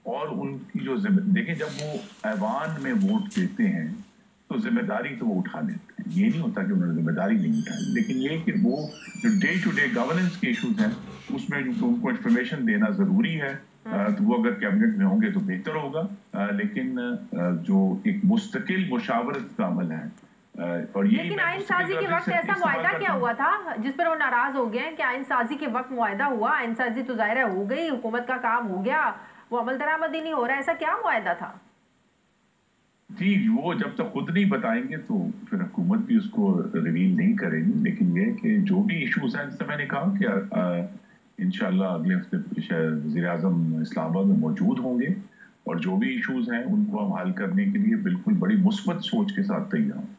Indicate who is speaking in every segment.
Speaker 1: اور ان کی جو دیکھیں جب وہ ایوان میں ووٹ دیتے ہیں تو ذمہ داری تو وہ اٹھا لیتے ہیں، یہ نہیں ہوتا کہ انہوں نے ذمہ داری نہیں اٹھائی، لیکن یہ کہ وہ جو ڈے ٹو ڈے گورننس کے ایشوز ہیں اس میں جو ان کو انفارمیشن دینا ضروری ہے، تو وہ اگر کیبنٹ میں ہوں گے تو بہتر ہوگا، لیکن جو ایک مستقل مشاورت کا عمل ہے اور
Speaker 2: لیکن آئین سازی کے وقت ایسا معاہدہ کیا ہوا تھا جس پر وہ ناراض ہو گئے ہیں کہ آئین سازی کے وقت معاہدہ ہوا، آئین سازی تو ظاہر ہو گئی، حکومت کا کام ہو گیا، وہ عمل درآمدی نہیں ہو رہا، ایسا کیا معاہدہ تھا؟
Speaker 1: جی وہ جب تک خود نہیں بتائیں گے تو پھر حکومت بھی اس کو ریویل نہیں کرے گی، لیکن یہ کہ جو بھی ایشوز ہیں جیسے میں نے کہا کہ انشاءاللہ اگلے ہفتے شاید وزیر اعظم اسلام آباد میں موجود ہوں گے اور جو بھی ایشوز ہیں ان کو ہم حل کرنے کے لیے بالکل بڑی مثبت سوچ کے ساتھ تیار ہوں۔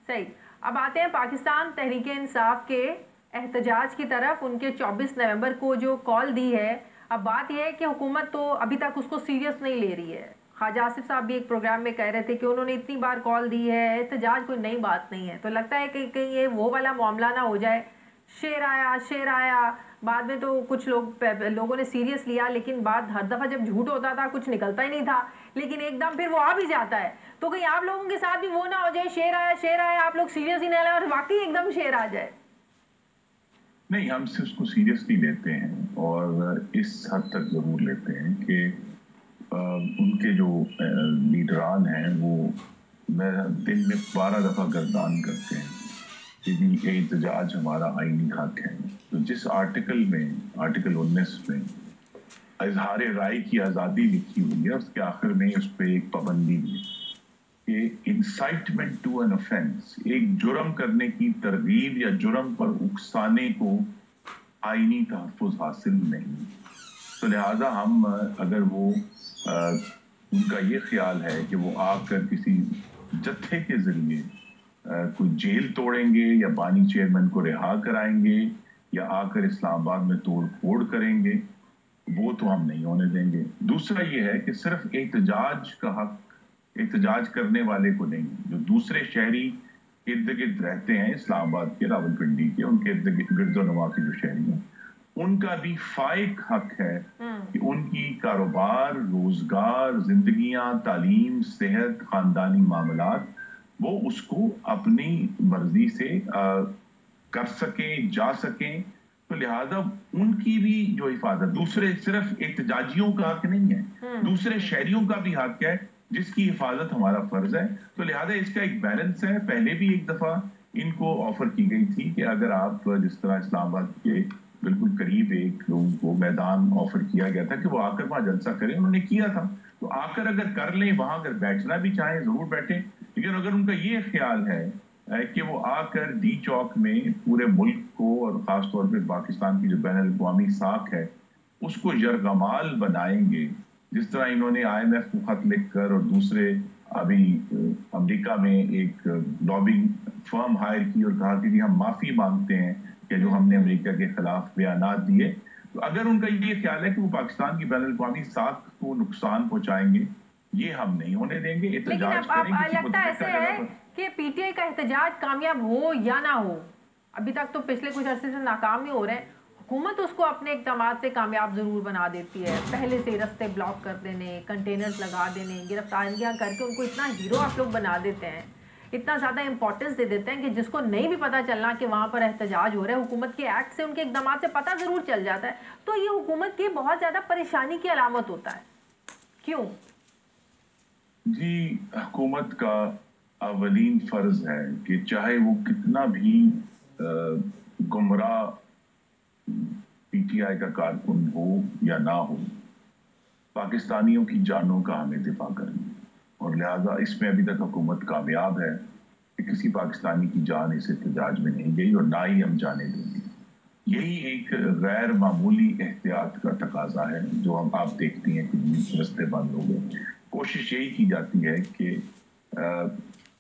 Speaker 2: صحیح، اب آتے ہیں پاکستان تحریک انصاف کے احتجاج کی طرف، ان کے 24 نومبر کو جو کال دی ہے، اب بات یہ ہے کہ حکومت تو ابھی تک اس کو سیریس نہیں لے رہی ہے، خواجہ آصف صاحب بھی ایک پروگرام میں کہہ رہے تھے کہ انہوں نے اتنی بار کال دی ہے، احتجاج کوئی نئی بات نہیں ہے، تو لگتا ہے کہ کہیں یہ وہ والا معاملہ نہ ہو جائے، شیر آیا، بعد میں تو کچھ لوگوں نے سیریس لیا، لیکن بعد ہر دفعہ جب جھوٹ ہوتا تھا کچھ نکلتا ہی نہیں تھا، لیکن ایک دم پھر وہ آ بھی جاتا ہے، تو کہیں آپ لوگوں کے ساتھ بھی وہ نہ ہو جائے شیر آیا آپ لوگ سیریس ہی نہ لیں اور واقعی ایک دم شیر آ جائے؟
Speaker 1: نہیں، ہم سے اس کو سیریسلی لیتے ہیں اور اس حد تک ضرور لیتے ہیں کہ ان کے جو لیڈران ہیں وہ دن میں 12 دفعہ گردان کرتے ہیں کہ یہ احتجاج ہمارا آئینی حق ہے، تو جس آرٹیکل 19 میں اظہار رائے کی آزادی لکھی ہوئی ہے اس کے آخر میں اس پہ ایک پابندی بھی ہے کہ انسائٹمنٹ ٹو این offense، ایک جرم کرنے کی ترغیب یا جرم پر اکسانے کو آئینی تحفظ حاصل نہیں، تو لہذا ہم اگر وہ ان کا یہ خیال ہے کہ وہ آ کر کسی جتھے کے ذریعے کوئی جیل توڑیں گے یا بانی چیئرمین کو رہا کرائیں گے یا آ کر اسلام آباد میں توڑ پھوڑ کریں گے، وہ تو ہم نہیں ہونے دیں گے۔ دوسرا یہ ہے کہ صرف احتجاج کا حق احتجاج کرنے والے کو نہیں، جو دوسرے شہری ارد گرد رہتے ہیں اسلام آباد کے، راول پنڈی کے، ان کے گرد و نواح کے جو شہری ہیں، ان کا بھی فائق حق ہے کہ ان کی کاروبار، روزگار، زندگیاں، تعلیم، صحت، خاندانی معاملات وہ اس کو اپنی مرضی سے کر سکیں، جا سکیں، تو لہذا ان کی بھی جو حفاظت دوسرے صرف احتجاجیوں کا حق نہیں ہے، دوسرے شہریوں کا بھی حق ہے جس کی حفاظت ہمارا فرض ہے، تو لہذا اس کا ایک بیلنس ہے۔ پہلے بھی ایک دفعہ ان کو آفر کی گئی تھی کہ اگر آپ جس طرح اسلام آباد کے بالکل قریب ایک لوگوں کو میدان آفر کیا گیا تھا کہ وہ آ کر وہاں جلسہ کریں، انہوں نے کیا تھا، تو آ کر اگر کر لیں، وہاں اگر بیٹھنا بھی چاہیں ضرور بیٹھیں، لیکن اگر ان کا یہ خیال ہے کہ وہ آ کر ڈی چوک میں پورے ملک کو اور خاص طور پہ پاکستان کی جو بین الاقوامی ساکھ ہے اس کو یرغمال بنائیں گے، جس طرح انہوں نے IMF کو خط لکھ کر اور دوسرے ابھی امریکہ میں ایک لابنگ فرم ہائر کی اور کہا کہ ہم معافی مانگتے ہیں کہ جو ہم نے امریکہ کے خلاف بیانات دیے، تو اگر ان کا یہ خیال ہے کہ وہ پاکستان کی بین الاقوامی ساکھ کو نقصان پہنچائیں گے، یہ ہم نہیں ہونے دیں گے۔
Speaker 2: لیکن اب لگتا ایسے ہے کہ پی ٹی آئی کا احتجاج کامیاب ہو یا نہ ہو، ابھی تک تو پچھلے کچھ عرصے سے ناکام ہی ہو رہے ہیں، حکومت اس کو اپنے اقدامات سے کامیاب ضرور بنا دیتی ہے، پہلے سے رستے بلاک کر دینے، کنٹینرز لگا دینے، گرفتاریاں کر کے ان کو اتنا ہیرو آپ لوگ بنا دیتے ہیں، اتنا زیادہ امپورٹنس دے دیتے ہیں کہ جس کو نہیں بھی پتا چلنا کہ وہاں پر احتجاج ہو رہا ہے، حکومت کے ایکٹ سے ان کے اقدامات سے پتہ ضرور چل جاتا ہے، تو یہ حکومت کی بہت زیادہ پریشانی کی علامت ہوتا ہے، کیوں؟
Speaker 1: جی، حکومت کا اولین فرض ہے کہ چاہے وہ کتنا بھی گمراہ پی ٹی آئی کا کارکن ہو یا نہ ہو، پاکستانیوں کی جانوں کا ہمیں دفاع کرنا، اور لہذا اس میں ابھی تک حکومت کامیاب ہے کہ کسی پاکستانی کی جان اس احتجاج میں نہیں گئی اور نہ ہی ہم جانے دیں گے۔ یہی ایک غیر معمولی احتیاط کا تقاضا ہے جو ہم آپ دیکھتی ہیں کہ رستے بند ہو گئے۔ کوشش یہی کی جاتی ہے کہ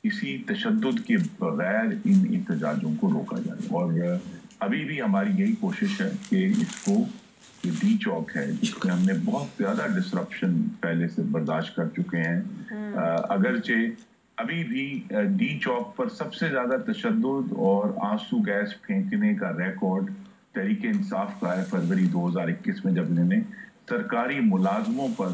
Speaker 1: کسی تشدد کے بغیر ان احتجاجوں کو روکا جائے، اور ابھی بھی ہماری یہی کوشش ہے کہ اس کو جو ڈی چوک ہے جس میں ہم نے بہت زیادہ ڈسرپشن پہلے سے برداشت کر چکے ہیں، اگرچہ ابھی بھی ڈی چوک پر سب سے زیادہ تشدد اور آنسو گیس پھینکنے کا ریکارڈ تحریک انصاف کا ہے۔ فروری 2021 میں جب انہوں نے سرکاری ملازموں پر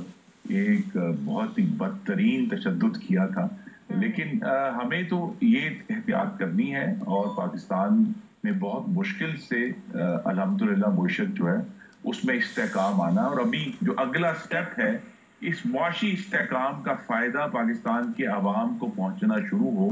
Speaker 1: ایک بہت ہی بدترین تشدد کیا تھا. لیکن ہمیں تو یہ احتیاط کرنی ہے اور پاکستان میں بہت مشکل سے الحمدللہ معیشت جو ہے اس میں استحکام آنا, اور ابھی جو اگلا سٹیپ ہے اس معاشی استحکام کا فائدہ پاکستان کے عوام کو پہنچنا شروع ہو